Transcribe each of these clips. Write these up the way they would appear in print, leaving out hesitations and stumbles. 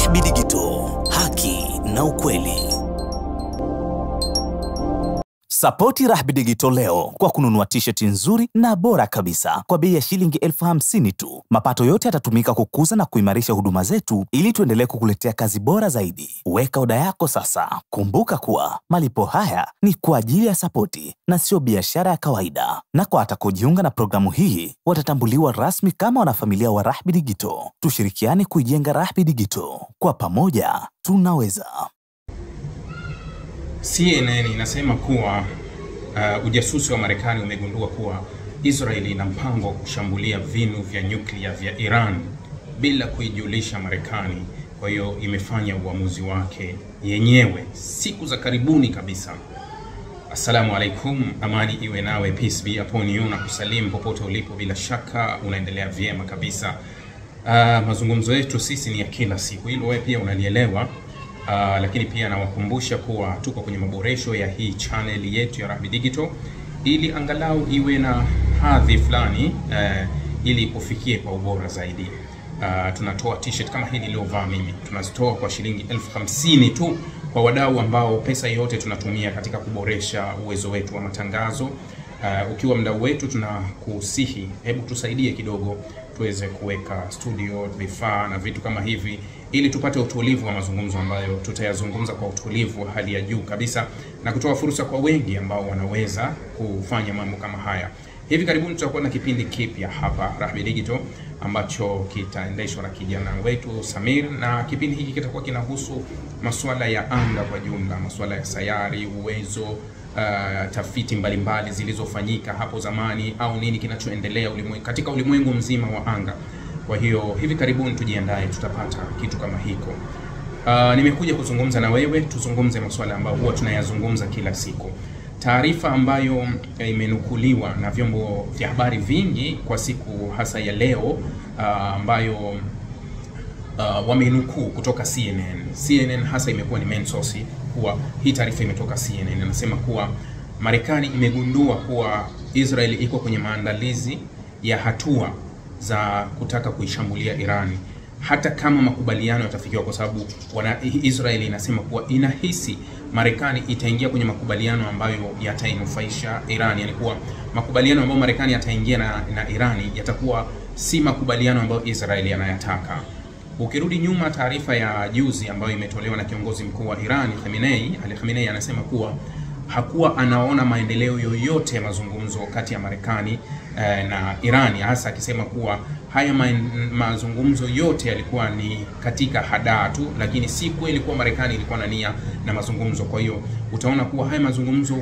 Rahby Digital, haki na ukweli. Sapoti Rahby Digital leo kwa kununua t-shirt nzuri na bora kabisa kwa bei ya shilingi 50,000 tu. Mapato yote yatatumika kukuza na kuimarisha huduma zetu ili tuendelee kukuletea kazi bora zaidi. Weka oda yako sasa. Kumbuka kuwa malipo haya ni kwa ajili ya sapoti na sio biashara ya kawaida. Na kwa atakaojiunga na programu hii watatambuliwa rasmi kama wanafamilia wa Rahby Digital. Tushirikiane kuijenga Rahby Digital. Kwa pamoja tunaweza. CNN inasema kuwa ujasusi wa Marekani umegundua kuwa Israeli ina mpango wa kushambulia vinu vya nyuklia vya Iran bila kuijulisha Marekani. Kwa hiyo imefanya uamuzi wake yenyewe siku za karibuni kabisa. Assalamu alaikum, amani iwe nawe, peace be upon you, na kusalimu popote ulipo, bila shaka unaendelea vyema kabisa. Mazungumzo yetu sisi ni ya kila siku, hilo wewe pia unalielewa. Lakini pia nawakumbusha kuwa tuko kwenye maboresho ya hii channel yetu ya Rahby Digital ili angalau iwe na hadhi fulani, ili kufikie kwa ubora zaidi. Tunatoa t-shirt kama hii niliyovaa mimi, tunazitoa kwa shilingi 50,000 tu kwa wadau ambao pesa yote tunatumia katika kuboresha uwezo wetu wa matangazo. Ukiwa mdau wetu tunakusihi, hebu tusaidie kidogo tuweze kuweka studio, vifaa na vitu kama hivi ili tupate utulivu wa mazungumzo ambayo tutayazungumza kwa utulivu wa hali ya juu kabisa na kutoa fursa kwa wengi ambao wanaweza kufanya mambo kama haya. Hivi karibuni tutakuwa na kipindi kipya hapa Rahby Digital ambacho kitaendeshwa na kijana wetu Samir, na kipindi hiki kitakuwa kinahusu masuala ya anga kwa jumla, masuala ya sayari, uwezo, tafiti mbalimbali zilizofanyika hapo zamani au nini kinachoendelea katika ulimwengu mzima wa anga. Kwa hiyo hivi karibuni tujiandae, tutapata kitu kama hiko. Nimekuja kuzungumza na wewe, tuzungumze masuala ambayo huwa tunayazungumza kila siku. Taarifa ambayo imenukuliwa na vyombo vya habari vingi kwa siku hasa ya leo, ambayo wamenukuu kutoka CNN. CNN hasa imekuwa ni main source kuwa hii taarifa imetoka CNN. Anasema kuwa Marekani imegundua kuwa Israeli iko kwenye maandalizi ya hatua za kutaka kuishambulia Irani hata kama makubaliano yatafikiwa, kwa sababu Israeli inasema kuwa inahisi Marekani itaingia kwenye makubaliano ambayo yatainufaisha Irani. Yani kuwa makubaliano ambayo Marekani yataingia na Irani yatakuwa si makubaliano ambayo Israeli yanayataka. Ukirudi nyuma, taarifa ya juzi ambayo imetolewa na kiongozi mkuu wa Iran Ali Khamenei anasema kuwa hakuwa anaona maendeleo yoyote ya mazungumzo kati ya Marekani na Irani, hasa akisema kuwa haya mazungumzo yote yalikuwa ni katika hadaa tu, lakini si kweli kuwa Marekani ilikuwa na nia na mazungumzo. Kwa hiyo utaona kuwa haya mazungumzo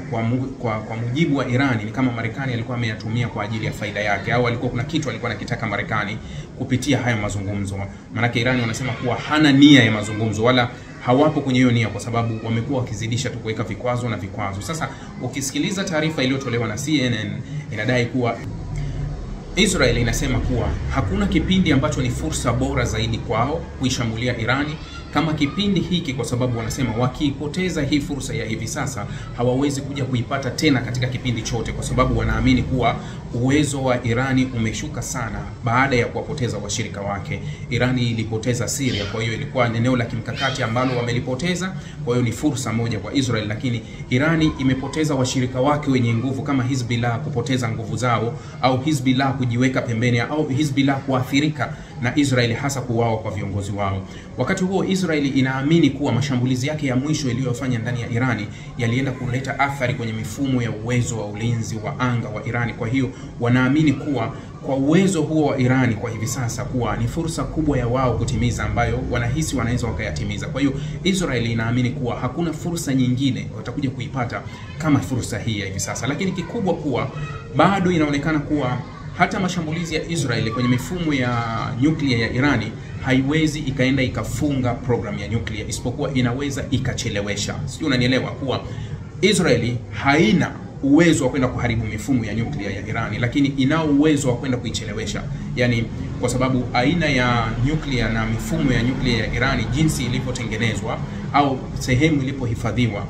kwa mujibu wa Irani ni kama Marekani alikuwa ameyatumia kwa ajili ya faida yake, au alikuwa kuna kitu alikuwa anakitaka Marekani kupitia haya mazungumzo. Maana Irani wanasema kuwa hana nia ya mazungumzo, wala hawapo kwenye hiyo nia, kwa sababu wamekuwa wakizidisha tu kuweka vikwazo na vikwazo. Sasa ukisikiliza taarifa iliyotolewa na CNN, inadai kuwa Israeli inasema kuwa hakuna kipindi ambacho ni fursa bora zaidi kwao kuishambulia Irani kama kipindi hiki, kwa sababu wanasema wakiipoteza hii fursa ya hivi sasa hawawezi kuja kuipata tena katika kipindi chote, kwa sababu wanaamini kuwa uwezo wa Irani umeshuka sana baada ya kuwapoteza washirika wake. Irani ilipoteza Syria, kwa hiyo ilikuwa eneo la kimkakati ambalo wamelipoteza. Kwa hiyo ni fursa moja kwa Israel, lakini Irani imepoteza washirika wake wenye nguvu kama Hizbullah kupoteza nguvu zao, au Hizbullah kujiweka pembeni, au Hizbullah kuathirika na Israeli, hasa kuuawa kwa viongozi wao. Wakati huo Israeli inaamini kuwa mashambulizi yake ya mwisho iliyofanya ndani ya Irani yalienda kuleta athari kwenye mifumo ya uwezo wa ulinzi wa anga wa Irani. Kwa hiyo wanaamini kuwa kwa uwezo huo wa Irani kwa hivi sasa kuwa ni fursa kubwa ya wao kutimiza, ambayo wanahisi wanaweza wakayatimiza. Kwa hiyo Israeli inaamini kuwa hakuna fursa nyingine watakuja kuipata kama fursa hii ya hivi sasa. Lakini kikubwa kuwa bado inaonekana kuwa hata mashambulizi ya Israeli kwenye mifumo ya nyuklia ya Irani haiwezi ikaenda ikafunga program ya nyuklia, isipokuwa inaweza ikachelewesha. Sio, unanielewa? Kuwa Israeli haina uwezo wa kwenda kuharibu mifumo ya nyuklia ya Irani, lakini inao uwezo wa kwenda kuichelewesha. Yani kwa sababu aina ya nyuklia na mifumo ya nyuklia ya Irani jinsi ilipotengenezwa au sehemu ilipohifadhiwa,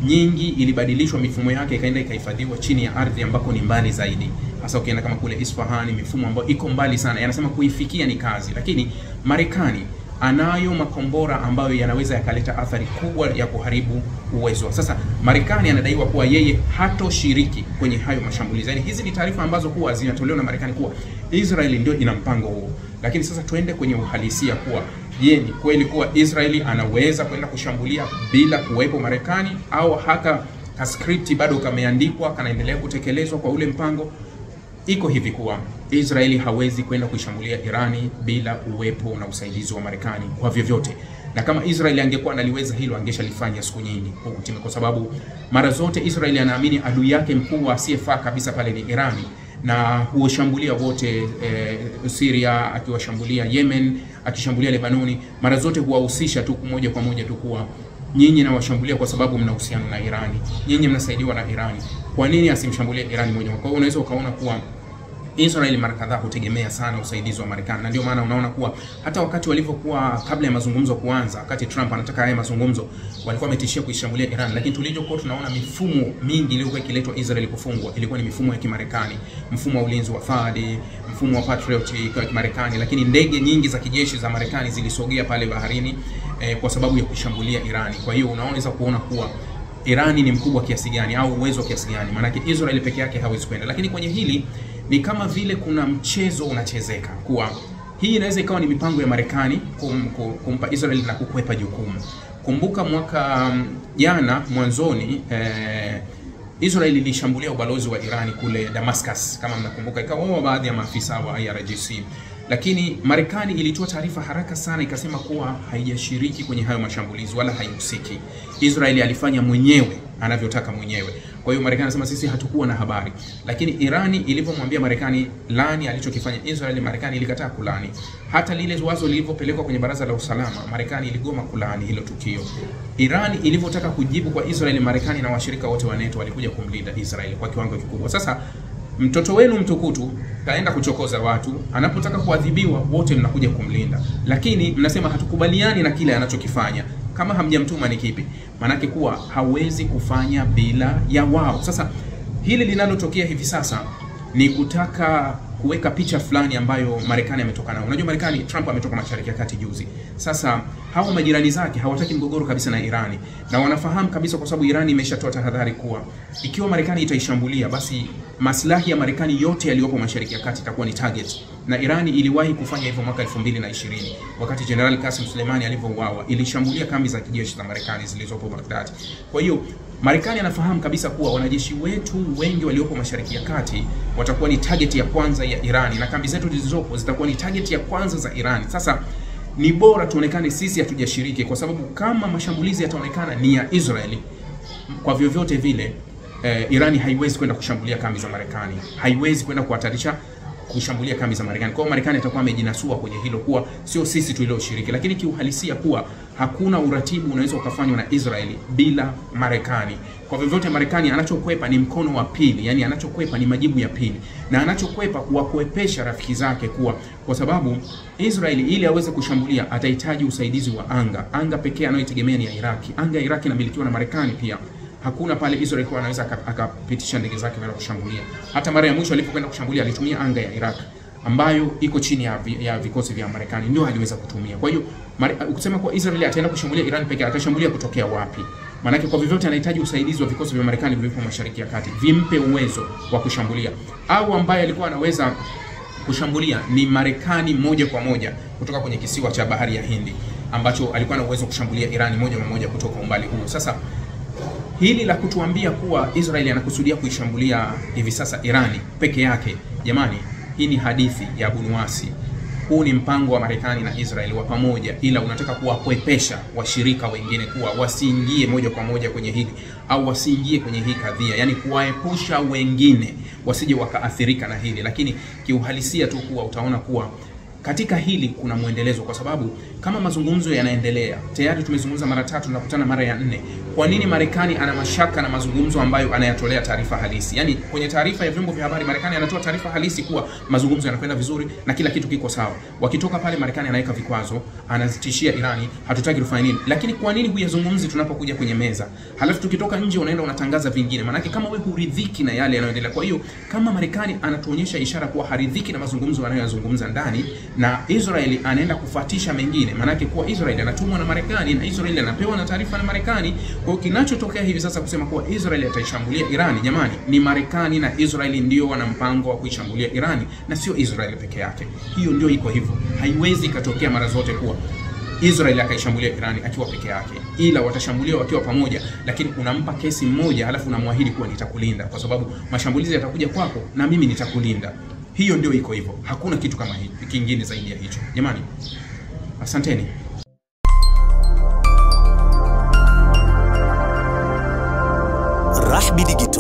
nyingi ilibadilishwa mifumo yake ikaenda ikahifadhiwa chini ya ardhi ambako ni mbali zaidi. Hasa ukienda kama kule Isfahan, mifumo ambayo iko mbali sana, yanasema kuifikia ni kazi. Lakini Marekani anayo makombora ambayo yanaweza yakaleta athari kubwa ya kuharibu uwezo. Sasa Marekani anadaiwa kuwa yeye hatoshiriki kwenye hayo mashambulizi. Yani hizi ni taarifa ambazo kuwa zinatolewa na Marekani kuwa Israeli ndio ina mpango huo. Lakini sasa tuende kwenye uhalisia kuwa je, ni kweli kuwa Israeli anaweza kwenda kushambulia bila kuwepo Marekani, au haka script bado kameandikwa kanaendelea kutekelezwa kwa ule mpango? Iko hivi kuwa Israeli hawezi kwenda kuishambulia Irani bila uwepo na usaidizi wa Marekani kwa vyovyote. Na kama Israeli angekuwa analiweza hilo, angeshalifanya siku nyingi, kwa sababu mara zote Israeli anaamini adui yake mkuu asiyefaa kabisa pale ni Irani, na huoshambulia wote Syria, akiwashambulia Yemen, akishambulia Lebanoni, mara zote huwahusisha tu moja kwa moja tu kuwa nyinyi na washambulia kwa sababu mna uhusiano na Irani, nyinyi mnasaidiwa na Irani. Kwa nini asimshambulie Irani moja kwa moja? Kwa hiyo unaweza ukaona kuwa Israeli mara kadhaa hutegemea sana usaidizi wa Marekani, na ndio maana unaona kuwa hata wakati walivyokuwa kabla ya mazungumzo kuanza, wakati Trump anataka haya mazungumzo, walikuwa wametishia kuishambulia Iran, lakini tulijokuwa tunaona mifumo mingi iliyokuwa ikiletwa Israeli kufungwa ilikuwa ni mifumo ya Kimarekani, mfumo wa ulinzi wa THAAD, mfumo wa Patriot ya Kimarekani, lakini ndege nyingi za kijeshi za Marekani zilisogea pale baharini kwa sababu ya kushambulia Irani. Kwa hiyo unaweza kuona kuwa Irani ni mkubwa kiasi gani au uwezo wa kiasi gani, maana yake Israeli peke yake hawezi kwenda. Lakini kwenye hili ni kama vile kuna mchezo unachezeka kuwa hii inaweza ikawa ni mipango ya Marekani kumpa Israeli na kukwepa jukumu. Kumbuka mwaka jana mwanzoni Israeli ilishambulia ubalozi wa Irani kule Damascus, kama mnakumbuka, ikawa baadhi ya maafisa wa IRGC. Lakini Marekani ilitoa taarifa haraka sana ikasema kuwa haijashiriki kwenye hayo mashambulizi wala haihusiki. Israeli alifanya mwenyewe anavyotaka mwenyewe. Kwa hiyo Marekani anasema sisi hatukuwa na habari. Lakini Irani ilipomwambia Marekani lani alichokifanya Israeli, Marekani ilikataa kulani. Hata lile wazo lilipopelekwa kwenye Baraza la Usalama, Marekani iligoma kulani hilo tukio. Irani ilivyotaka kujibu kwa Israeli, Marekani na washirika wote wa NATO walikuja kumlinda Israeli kwa kiwango kikubwa. Sasa mtoto wenu mtukutu kaenda kuchokoza watu, anapotaka kuadhibiwa wote mnakuja kumlinda, lakini mnasema hatukubaliani na kile anachokifanya. Kama hamjamtuma ni kipi? Manake kuwa hawezi kufanya bila ya wao. Sasa hili linalotokea hivi sasa ni kutaka kuweka picha fulani ambayo Marekani ametoka nayo. Unajua Marekani, Trump ametoka Mashariki ya Kati juzi. Sasa hawa majirani zake hawataki mgogoro kabisa na Irani, na wanafahamu kabisa kwa sababu Irani imeshatoa tahadhari kuwa ikiwa Marekani itaishambulia, basi maslahi ya Marekani yote yaliyopo Mashariki ya Kati itakuwa ni target. Na Irani iliwahi kufanya hivyo mwaka 2020 wakati General Qasem Soleimani alivyouawa, ilishambulia kambi za kijeshi za Marekani zilizopo Baghdad. Kwa hiyo Marekani anafahamu kabisa kuwa wanajeshi wetu wengi waliopo Mashariki ya Kati watakuwa ni target ya kwanza ya Irani, na kambi zetu zilizopo zitakuwa ni target ya kwanza za Irani. Sasa ni bora tuonekane sisi hatujashiriki, kwa sababu kama mashambulizi yataonekana ni ya Israeli, kwa vyovyote vile Irani haiwezi kwenda kushambulia kambi za Marekani, haiwezi kwenda kuhatarisha kushambulia kambi za Marekani. Kwa hiyo Marekani atakuwa amejinasua kwenye hilo kuwa sio sisi tulioshiriki, lakini kiuhalisia kuwa hakuna uratibu unaweza ukafanywa na Israeli bila Marekani. Kwa vyovyote Marekani anachokwepa ni mkono wa pili, yani anachokwepa ni majibu ya pili, na anachokwepa kuwakuepesha rafiki zake kuwa kwa sababu Israeli ili aweze kushambulia atahitaji usaidizi wa anga. Anga pekee anayotegemea ni ya Iraki. Anga ya Iraki inamilikiwa na Marekani pia. Hakuna pale Israeli kwa anaweza akapitisha ndege zake kwenda kushambulia. Hata mara ya mwisho alipokwenda kushambulia alitumia anga ya Iraq ambayo iko chini ya vikosi vya Marekani, ndio aliweza kutumia. Kwa hiyo ukisema kwa Israeli ataenda kushambulia Iran pekee, atashambulia kutokea wapi? Maana kwa vyovyote anahitaji usaidizi wa vikosi vya Marekani vilivyo Mashariki ya Kati vimpe uwezo wa kushambulia. Au ambaye alikuwa anaweza kushambulia ni Marekani moja kwa moja kutoka kwenye kisiwa cha Bahari ya Hindi ambacho alikuwa na uwezo kushambulia Iran moja kwa moja kutoka umbali huu. Sasa hili la kutuambia kuwa Israeli anakusudia kuishambulia hivi sasa Irani peke yake, jamani, hii ni hadithi ya bunuasi. Huu ni mpango wa Marekani na Israeli wa pamoja, ila unataka kuwakwepesha washirika wengine kuwa wasiingie moja kwa moja kwenye hili au wasiingie kwenye hii kadhia, yani kuwaepusha wengine wasije wakaathirika na hili. Lakini kiuhalisia tu kuwa utaona kuwa katika hili kuna muendelezo, kwa sababu kama mazungumzo yanaendelea, tayari tumezungumza mara 3 na kukutana mara ya 4, Kwa nini Marekani ana mashaka na mazungumzo ambayo anayatolea taarifa halisi? Yaani kwenye taarifa ya vyombo vya habari Marekani anatoa taarifa halisi kuwa mazungumzo yanakwenda vizuri na kila kitu kiko sawa. Wakitoka pale Marekani anaweka vikwazo, anazitishia Irani, hatutaki tufanye nini. Lakini kwa nini huyazungumzi tunapokuja kwenye meza? Halafu tukitoka nje unaenda unatangaza vingine. Maana kama wewe huridhiki na yale yanayoendelea. Kwa hiyo kama Marekani anatuonyesha ishara kuwa haridhiki na mazungumzo anayozungumza ndani, na Israeli anaenda kufuatisha mengine, maana kuwa Israeli anatumwa na Marekani na Israeli anapewa na taarifa na Marekani. Kwa hiyo kinachotokea hivi sasa kusema kuwa Israeli ataishambulia Irani, jamani, ni Marekani na Israeli ndio wana mpango wa kuishambulia Irani na sio Israeli peke yake. Hiyo ndio iko hivyo. Haiwezi katokea mara zote kuwa Israeli akaishambulia Irani akiwa peke yake, ila watashambulia wakiwa pamoja. Lakini unampa kesi mmoja halafu unamwahidi kuwa nitakulinda kwa sababu mashambulizi yatakuja kwako na mimi nitakulinda. Hiyo ndio iko hivyo. Hakuna kitu kama hicho kingine zaidi ya hicho. Jamani, asanteni. Rahby Digital.